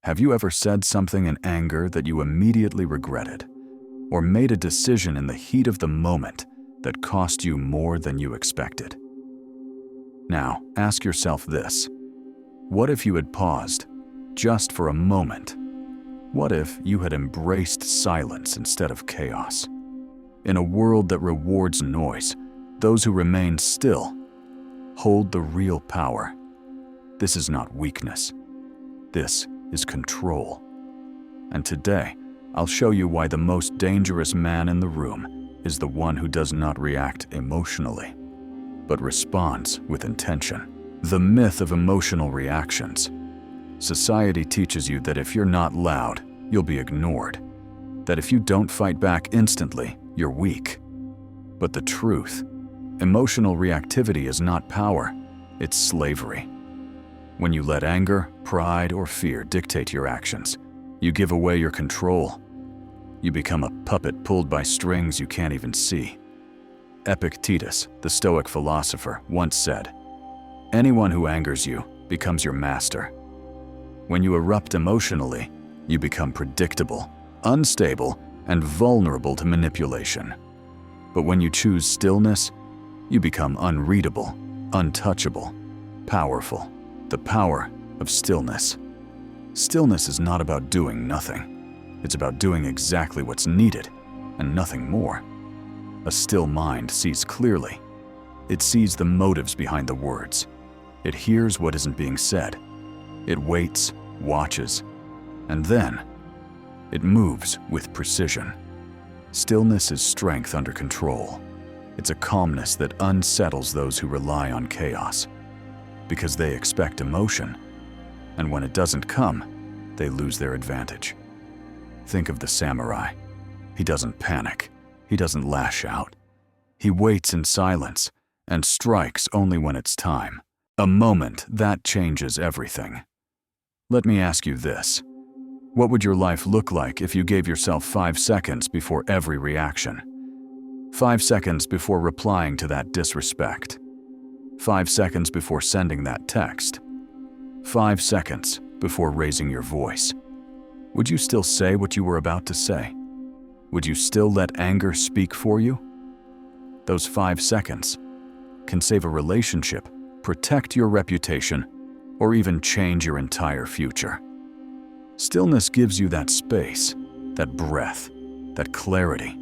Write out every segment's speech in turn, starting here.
Have you ever said something in anger that you immediately regretted, or made a decision in the heat of the moment that cost you more than you expected? Now, ask yourself this. What if you had paused, just for a moment? What if you had embraced silence instead of chaos? In a world that rewards noise, those who remain still hold the real power. This is not weakness. This is control. And today, I'll show you why the most dangerous man in the room is the one who does not react emotionally, but responds with intention. The myth of emotional reactions. Society teaches you that if you're not loud, you'll be ignored. That if you don't fight back instantly, you're weak. But the truth, emotional reactivity is not power, it's slavery. When you let anger, pride, or fear dictate your actions, you give away your control. You become a puppet pulled by strings you can't even see. Epictetus, the Stoic philosopher, once said, "Anyone who angers you becomes your master." When you erupt emotionally, you become predictable, unstable, and vulnerable to manipulation. But when you choose stillness, you become unreadable, untouchable, powerful. The power of stillness. Stillness is not about doing nothing. It's about doing exactly what's needed and nothing more. A still mind sees clearly. It sees the motives behind the words. It hears what isn't being said. It waits, watches, and then it moves with precision. Stillness is strength under control. It's a calmness that unsettles those who rely on chaos, because they expect emotion, and when it doesn't come, they lose their advantage. Think of the samurai. He doesn't panic. He doesn't lash out. He waits in silence and strikes only when it's time. A moment that changes everything. Let me ask you this. What would your life look like if you gave yourself 5 seconds before every reaction? 5 seconds before replying to that disrespect. 5 seconds before sending that text. 5 seconds before raising your voice. Would you still say what you were about to say? Would you still let anger speak for you? Those 5 seconds can save a relationship, protect your reputation, or even change your entire future. Stillness gives you that space, that breath, that clarity.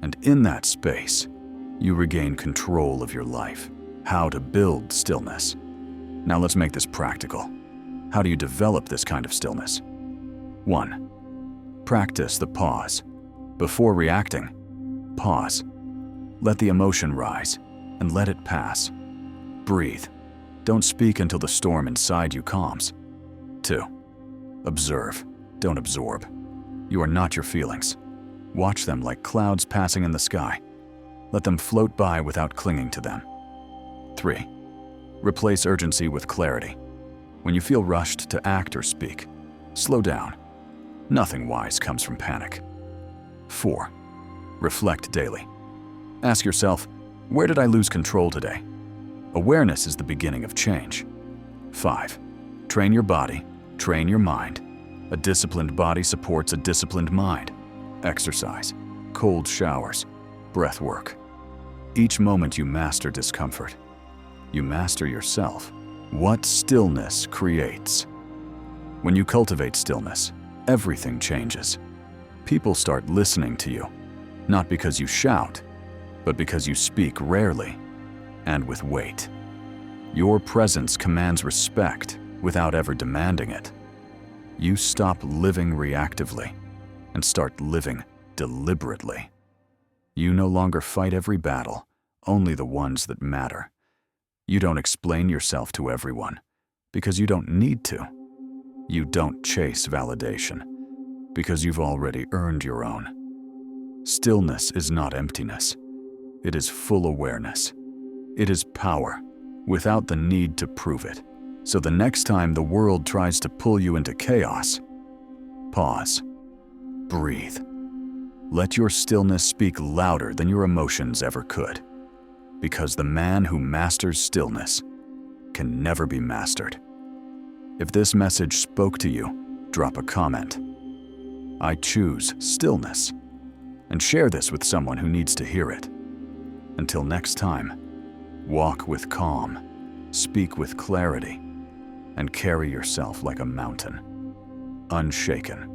And in that space, you regain control of your life. How to build stillness. Now let's make this practical. How do you develop this kind of stillness? 1. Practice the pause. Before reacting, pause. Let the emotion rise and let it pass. Breathe. Don't speak until the storm inside you calms. 2. Observe. Don't absorb. You are not your feelings. Watch them like clouds passing in the sky. Let them float by without clinging to them. 3. Replace urgency with clarity. When you feel rushed to act or speak, slow down. Nothing wise comes from panic. 4. Reflect daily. Ask yourself, where did I lose control today? Awareness is the beginning of change. 5. Train your body, train your mind. A disciplined body supports a disciplined mind. Exercise, cold showers, breath work. Each moment you master discomfort, you master yourself. What stillness creates. When you cultivate stillness, everything changes. People start listening to you, not because you shout, but because you speak rarely and with weight. Your presence commands respect without ever demanding it. You stop living reactively and start living deliberately. You no longer fight every battle, only the ones that matter. You don't explain yourself to everyone because you don't need to. You don't chase validation because you've already earned your own. Stillness is not emptiness. It is full awareness. It is power without the need to prove it. So the next time the world tries to pull you into chaos, pause, breathe. Let your stillness speak louder than your emotions ever could. Because the man who masters stillness can never be mastered. If this message spoke to you, drop a comment. I choose stillness, and share this with someone who needs to hear it. Until next time, walk with calm, speak with clarity, and carry yourself like a mountain, unshaken